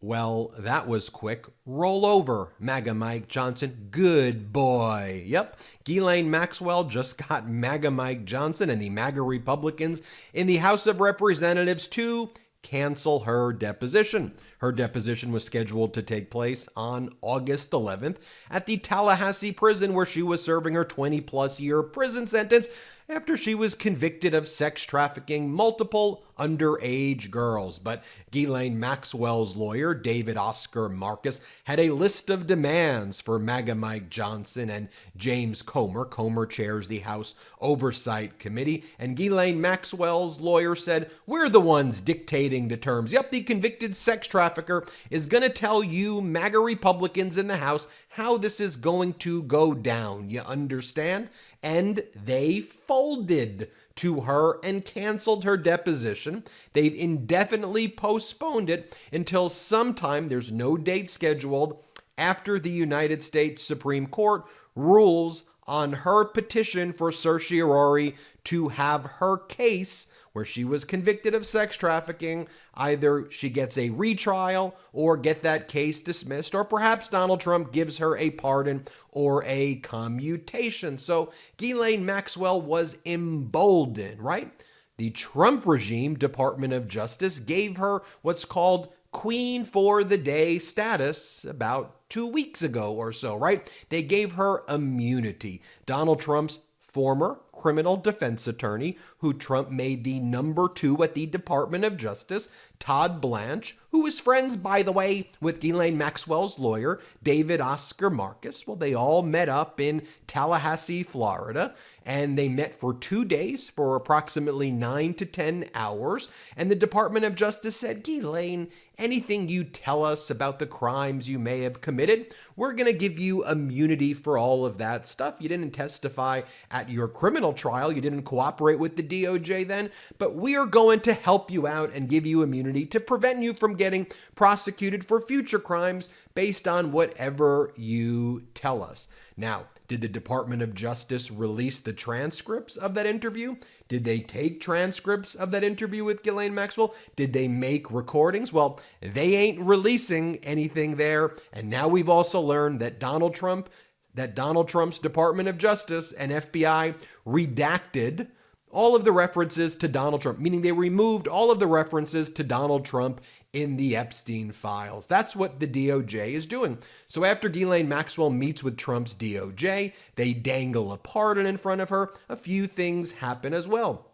Well, that was quick. Roll over, MAGA Mike Johnson. Good boy. Yep, Ghislaine Maxwell just got MAGA Mike Johnson and the MAGA Republicans in the House of Representatives to cancel her deposition. Her deposition was scheduled to take place on August 11th at the Tallahassee prison where she was serving her 20-plus year prison sentence after she was convicted of sex trafficking multiple underage girls. But Ghislaine Maxwell's lawyer, David Oscar Marcus, had a list of demands for MAGA Mike Johnson and James Comer. Comer chairs the House Oversight Committee, and Ghislaine Maxwell's lawyer said, "We're the ones dictating the terms. Yep, the convicted sex trafficker is going to tell you MAGA Republicans in the House how this is going to go down. You understand?" And they folded to her and canceled her deposition. They've indefinitely postponed it until sometime, there's no date scheduled, after the United States Supreme Court rules on her petition for certiorari to have her case where she was convicted of sex trafficking, either she gets a retrial or get that case dismissed, or perhaps Donald Trump gives her a pardon or a commutation. So Ghislaine Maxwell was emboldened, right? The Trump regime Department of Justice gave her what's called Queen for the Day status about 2 weeks ago or so, right? They gave her immunity. Donald Trump's former criminal defense attorney, who Trump made the #2 at the Department of Justice, Todd Blanche, who is friends, by the way, with Ghislaine Maxwell's lawyer, David Oscar Marcus. Well, they all met up in Tallahassee, Florida, and they met for 2 days for approximately 9 to 10 hours. And the Department of Justice said, "Ghislaine, anything you tell us about the crimes you may have committed, we're going to give you immunity for all of that stuff. You didn't testify at your criminal trial. You didn't cooperate with the DOJ then, but we are going to help you out and give you immunity to prevent you from getting prosecuted for future crimes based on whatever you tell us." Now, did the Department of Justice release the transcripts of that interview? Did they take transcripts of that interview with Ghislaine Maxwell? Did they make recordings? Well, they ain't releasing anything there. And now we've also learned that Donald Trump's Department of Justice and FBI redacted all of the references to Donald Trump, meaning they removed all of the references to Donald Trump in the Epstein files. That's what the DOJ is doing. So after Ghislaine Maxwell meets with Trump's DOJ, they dangle a pardon in front of her. A few things happen as well.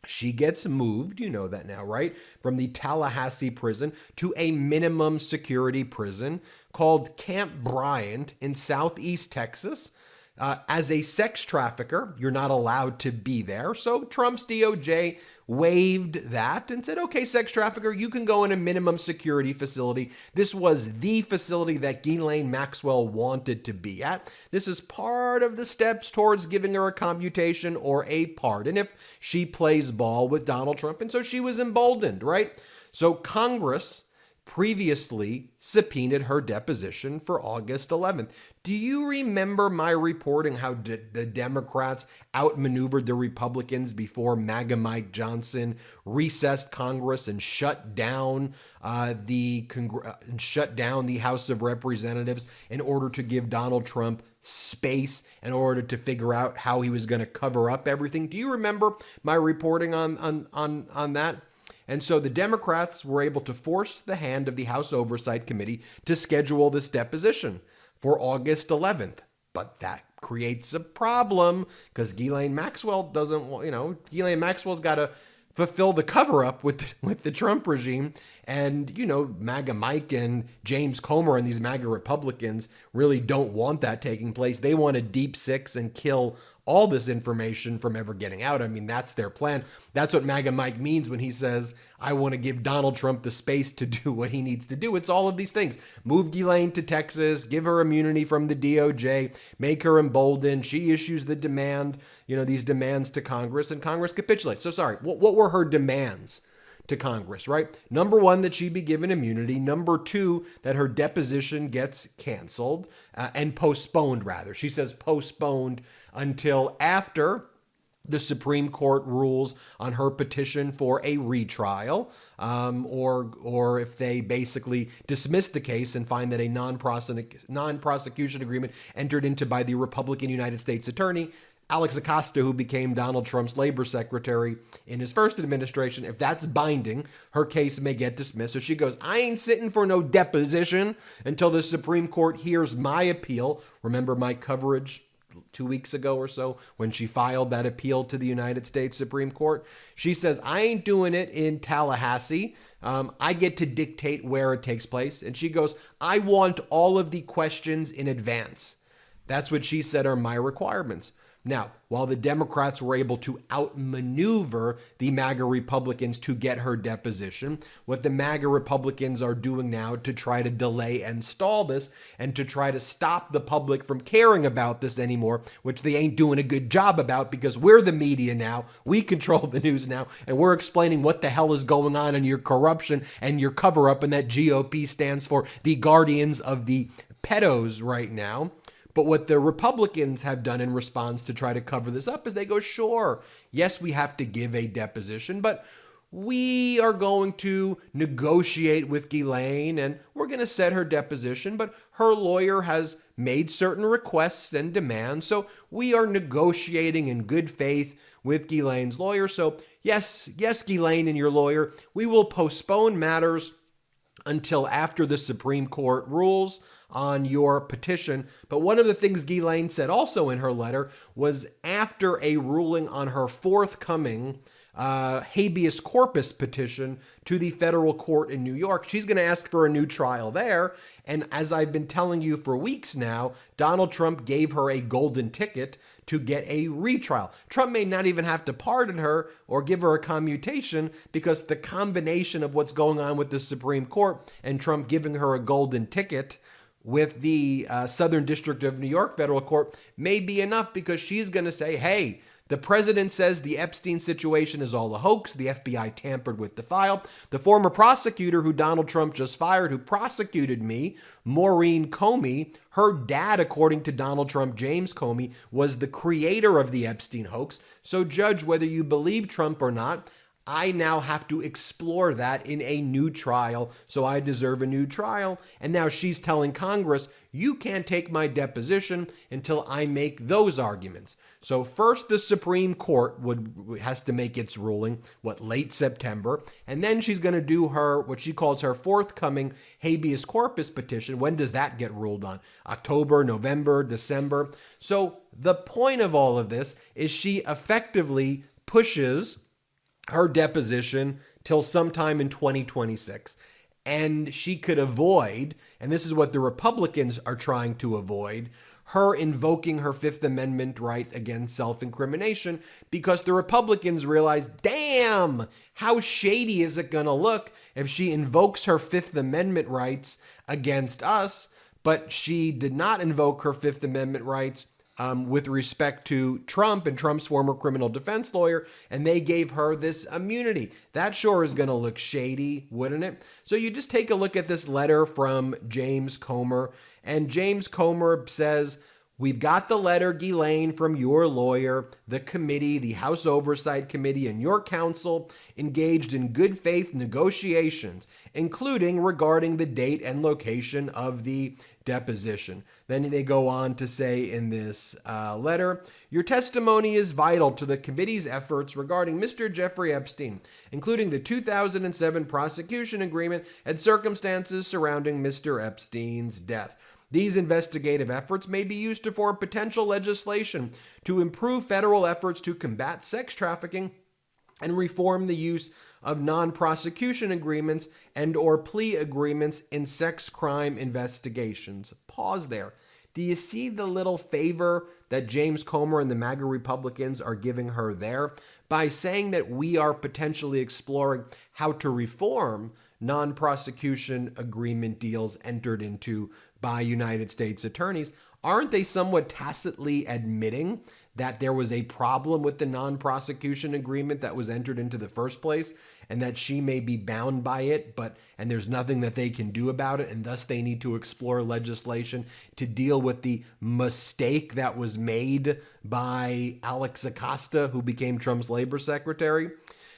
She gets moved, you know that now, right, from the Tallahassee prison to a minimum security prison called Camp Bryant in Southeast Texas. As a sex trafficker, you're not allowed to be there. So Trump's DOJ waived that and said, okay, sex trafficker, you can go in a minimum security facility. This was the facility that Ghislaine Maxwell wanted to be at. This is part of the steps towards giving her a commutation or a pardon if she plays ball with Donald Trump. And so she was emboldened, right? So Congress previously subpoenaed her deposition for August 11th. Do you remember my reporting how the Democrats outmaneuvered the Republicans before MAGA Mike Johnson recessed Congress and shut down the House of Representatives in order to give Donald Trump space in order to figure out how he was going to cover up everything? Do you remember my reporting on that? And so the Democrats were able to force the hand of the House Oversight Committee to schedule this deposition for August 11th. But that creates a problem because Ghislaine Maxwell doesn't, Ghislaine Maxwell's got to fulfill the cover-up with the Trump regime. And, MAGA Mike and James Comer and these MAGA Republicans really don't want that taking place. They want to deep six and kill all this information from ever getting out. I mean, that's their plan. That's what MAGA Mike means when he says, I want to give Donald Trump the space to do what he needs to do. It's all of these things. Move Ghislaine to Texas, give her immunity from the DOJ, make her emboldened. She issues the demand, these demands to Congress, and Congress capitulates. So sorry, what were her demands to Congress, right? Number one, that she be given immunity. Number two, that her deposition gets canceled and postponed, rather. She says postponed until after the Supreme Court rules on her petition for a retrial, or if they basically dismiss the case and find that a non-prosecution agreement entered into by the Republican United States Attorney, Alex Acosta, who became Donald Trump's labor secretary in his first administration, if that's binding, her case may get dismissed. So she goes, I ain't sitting for no deposition until the Supreme Court hears my appeal. Remember my coverage 2 weeks ago or so when she filed that appeal to the United States Supreme Court? She says, I ain't doing it in Tallahassee. I get to dictate where it takes place. And she goes, I want all of the questions in advance. That's what she said are my requirements. Now, while the Democrats were able to outmaneuver the MAGA Republicans to get her deposition, what the MAGA Republicans are doing now to try to delay and stall this and to try to stop the public from caring about this anymore, which they ain't doing a good job about because we're the media now, we control the news now, and we're explaining what the hell is going on in your corruption and your cover-up, and that GOP stands for the guardians of the pedos right now. But what the Republicans have done in response to try to cover this up is they go, sure, yes, we have to give a deposition, but we are going to negotiate with Ghislaine and we're going to set her deposition, but her lawyer has made certain requests and demands, so we are negotiating in good faith with Ghislaine's lawyer. So yes, Ghislaine and your lawyer, we will postpone matters until after the Supreme Court rules on your petition. But one of the things Ghislaine said also in her letter was after a ruling on her forthcoming habeas corpus petition to the federal court in New York, she's going to ask for a new trial there. And as I've been telling you for weeks now, Donald Trump gave her a golden ticket to get a retrial. Trump may not even have to pardon her or give her a commutation because the combination of what's going on with the Supreme Court and Trump giving her a golden ticket with the Southern District of New York federal court may be enough, because she's going to say, hey, the president says the Epstein situation is all a hoax. The FBI tampered with the file. The former prosecutor who Donald Trump just fired, who prosecuted me, Maureen Comey, her dad, according to Donald Trump, James Comey, was the creator of the Epstein hoax. So judge whether you believe Trump or not. I now have to explore that in a new trial, so I deserve a new trial. And now she's telling Congress, you can't take my deposition until I make those arguments. So first the Supreme Court has to make its ruling, late September, and then she's going to do her, what she calls her forthcoming habeas corpus petition. When does that get ruled on? October, November, December? So the point of all of this is she effectively pushes her deposition till sometime in 2026. And she could avoid, and this is what the Republicans are trying to avoid, her invoking her Fifth Amendment right against self-incrimination, because the Republicans realize, damn, how shady is it going to look if she invokes her Fifth Amendment rights against us, but she did not invoke her Fifth Amendment rights with respect to Trump and Trump's former criminal defense lawyer, and they gave her this immunity. That sure is going to look shady, wouldn't it? So you just take a look at this letter from James Comer, and James Comer says, we've got the letter, Ghislaine, from your lawyer. The committee, the House Oversight Committee, and your counsel engaged in good faith negotiations, including regarding the date and location of the deposition. Then they go on to say in this letter, your testimony is vital to the committee's efforts regarding Mr. Jeffrey Epstein, including the 2007 prosecution agreement and circumstances surrounding Mr. Epstein's death. These investigative efforts may be used to form potential legislation to improve federal efforts to combat sex trafficking and reform the use of non-prosecution agreements and or plea agreements in sex crime investigations. Pause there. Do you see the little favor that James Comer and the MAGA Republicans are giving her there by saying that we are potentially exploring how to reform non-prosecution agreement deals entered into by United States attorneys, aren't they somewhat tacitly admitting that there was a problem with the non-prosecution agreement that was entered into the first place, and that she may be bound by it, and there's nothing that they can do about it, and thus they need to explore legislation to deal with the mistake that was made by Alex Acosta, who became Trump's labor secretary?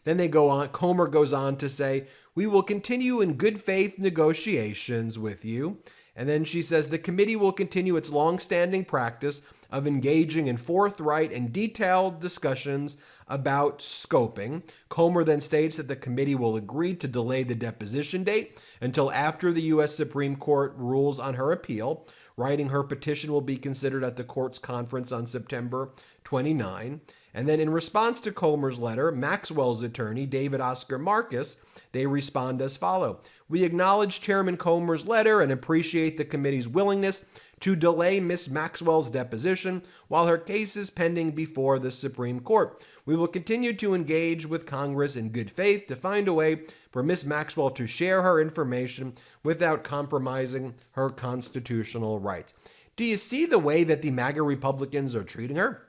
Then they go on, Comer goes on to say, "We will continue in good faith negotiations with you." And then she says, "The committee will continue its long-standing practice of engaging in forthright and detailed discussions about scoping." Comer then states that the committee will agree to delay the deposition date until after the U.S. Supreme Court rules on her appeal. Writing her petition will be considered at the court's conference on September 29. And then in response to Comer's letter, Maxwell's attorney, David Oscar Marcus, they respond as follow. "We acknowledge Chairman Comer's letter and appreciate the committee's willingness to delay Ms. Maxwell's deposition while her case is pending before the Supreme Court. We will continue to engage with Congress in good faith to find a way for Ms. Maxwell to share her information without compromising her constitutional rights." Do you see the way that the MAGA Republicans are treating her?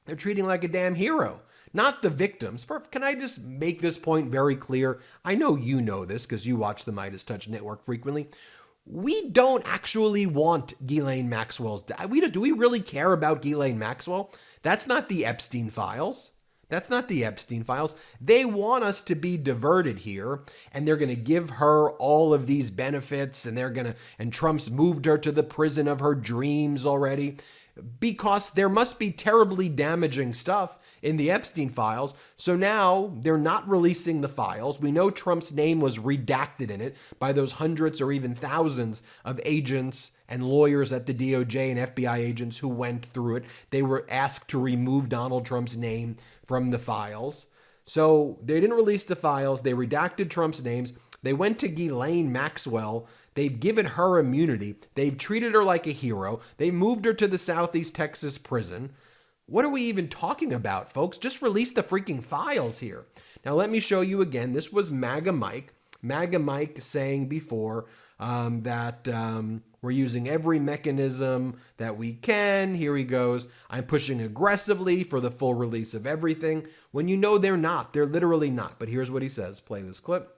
They're treating her like a damn hero, not the victims. Can I just make this point very clear? I know you know this because you watch the MeidasTouch network frequently. We don't actually want Ghislaine Maxwell's death. Do we really care about Ghislaine Maxwell? That's not the Epstein files. That's not the Epstein files. They want us to be diverted here, and they're going to give her all of these benefits, and Trump's moved her to the prison of her dreams already, because there must be terribly damaging stuff in the Epstein files. So now they're not releasing the files. We know Trump's name was redacted in it by those hundreds or even thousands of agents and lawyers at the DOJ and FBI agents who went through it. They were asked to remove Donald Trump's name from the files. So they didn't release the files. They redacted Trump's names. They went to Ghislaine Maxwell. They've given her immunity. They've treated her like a hero. They moved her to the Southeast Texas prison. What are we even talking about, folks? Just release the freaking files here. Now, let me show you again. This was MAGA Mike. MAGA Mike saying before that we're using every mechanism that we can. Here he goes. "I'm pushing aggressively for the full release of everything." When you know they're not. They're literally not. But here's what he says. Play this clip.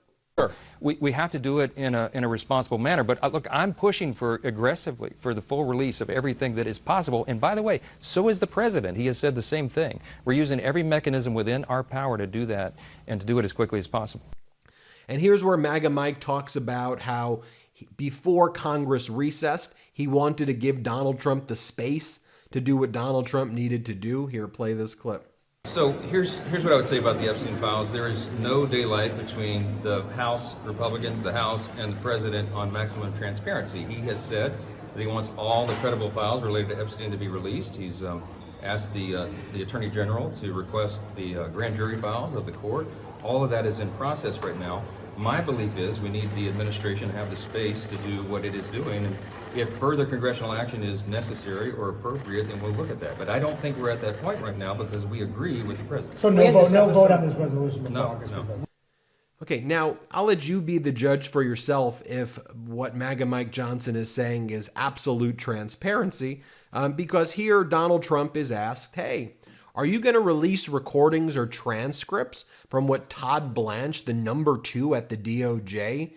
We have to do it in a responsible manner. But look, I'm pushing for aggressively for the full release of everything that is possible. And by the way, so is the president. He has said the same thing. We're using every mechanism within our power to do that and to do it as quickly as possible. And here's where MAGA Mike talks about how before Congress recessed, he wanted to give Donald Trump the space to do what Donald Trump needed to do. Here, play this clip. So here's what I would say about the Epstein files. There is no daylight between the House Republicans, the House, and the President on maximum transparency. He has said that he wants all the credible files related to Epstein to be released. He's asked the Attorney General to request the grand jury files of the court. All of that is in process right now. My belief is we need the administration to have the space to do what it is doing. And if further congressional action is necessary or appropriate, then we'll look at that. But I don't think we're at that point right now because we agree with the president. So no vote on this resolution before No. August recess. Okay, now I'll let you be the judge for yourself if what MAGA Mike Johnson is saying is absolute transparency, because here Donald Trump is asked, hey, are you going to release recordings or transcripts from what Todd Blanche, the number 2 at the DOJ,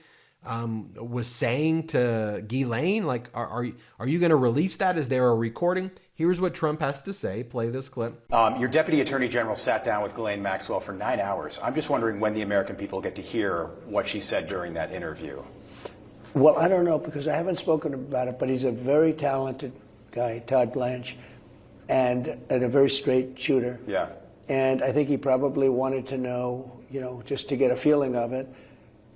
was saying to Ghislaine? Like, are you going to release that? Is there a recording? Here's what Trump has to say. Play this clip. Your Deputy Attorney General sat down with Ghislaine Maxwell for 9 hours. I'm just wondering when the American people get to hear what she said during that interview. Well, I don't know because I haven't spoken about it, but he's a very talented guy, Todd Blanche, and a very straight shooter. Yeah. And I think he probably wanted to know, just to get a feeling of it,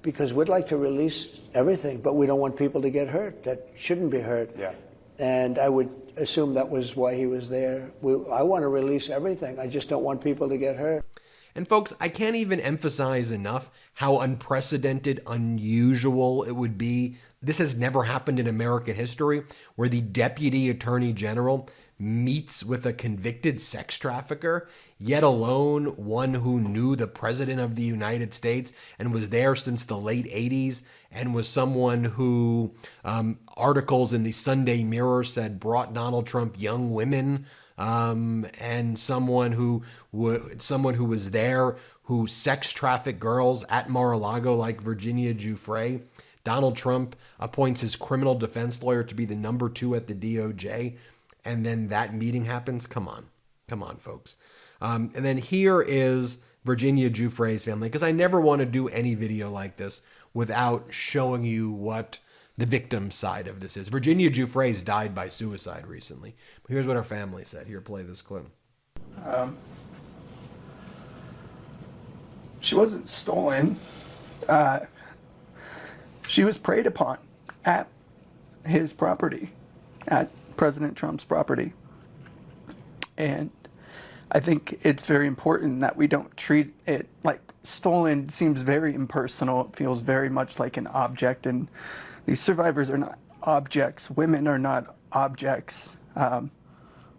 because we'd like to release everything, but we don't want people to get hurt that shouldn't be hurt. Yeah. And I would assume that was why he was there. I want to release everything. I just don't want people to get hurt. And folks, I can't even emphasize enough how unprecedented, unusual it would be. This has never happened in American history, where the Deputy Attorney General meets with a convicted sex trafficker, yet alone one who knew the President of the United States and was there since the late 80s, and was someone who articles in the Sunday Mirror said brought Donald Trump young women, and someone who was there who sex trafficked girls at Mar-a-Lago like Virginia Giuffre. Donald Trump appoints his criminal defense lawyer to be the number 2 at the DOJ, and then that meeting happens. Come on, folks. And then here is Virginia Giuffre's family, because I never want to do any video like this without showing you what the victim side of this is. Virginia Giuffre's died by suicide recently. But here's what her family said. Here, play this clip. She wasn't stolen. She was preyed upon at his property, at President Trump's property. And I think it's very important that we don't treat it like stolen. Seems very impersonal. It feels very much like an object, and these survivors are not objects. Women are not objects.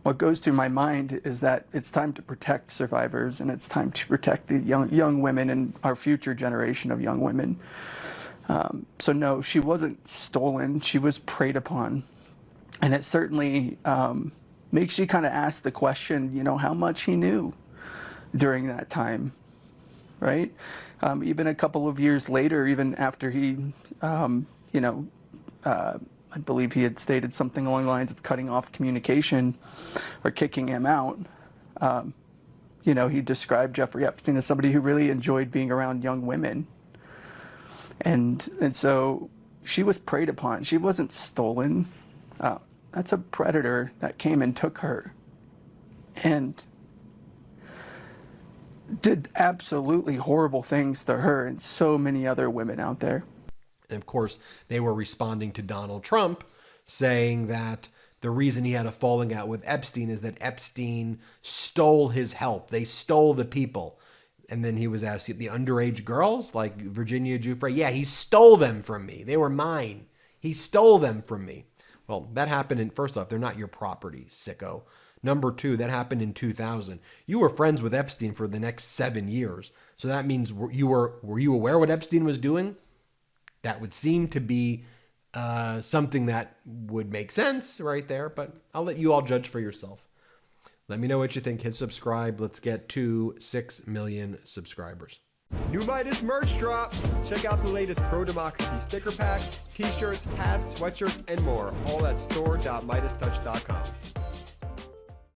What goes through my mind is that it's time to protect survivors, and it's time to protect the young women and our future generation of young women. So no, she wasn't stolen. She was preyed upon. And it certainly makes you kind of ask the question, you know, how much he knew during that time, right? Even a couple of years later, even after he, I believe he had stated something along the lines of cutting off communication or kicking him out. He described Jeffrey Epstein as somebody who really enjoyed being around young women. And so she was preyed upon. She wasn't stolen. That's a predator that came and took her and did absolutely horrible things to her and so many other women out there. And of course, they were responding to Donald Trump, saying that the reason he had a falling out with Epstein is that Epstein stole his help. They stole the people. And then he was asked, the underage girls like Virginia Giuffre, yeah, he stole them from me. They were mine. He stole them from me. Well, that happened in, first off, they're not your property, sicko. Number 2, that happened in 2000. You were friends with Epstein for the next 7 years. So that means were you aware what Epstein was doing? That would seem to be something that would make sense right there, but I'll let you all judge for yourself. Let me know what you think. Hit subscribe. Let's get to 6 million subscribers. New Meidas merch drop! Check out the latest pro-democracy sticker packs, t-shirts, hats, sweatshirts, and more. All at store.MeidasTouch.com.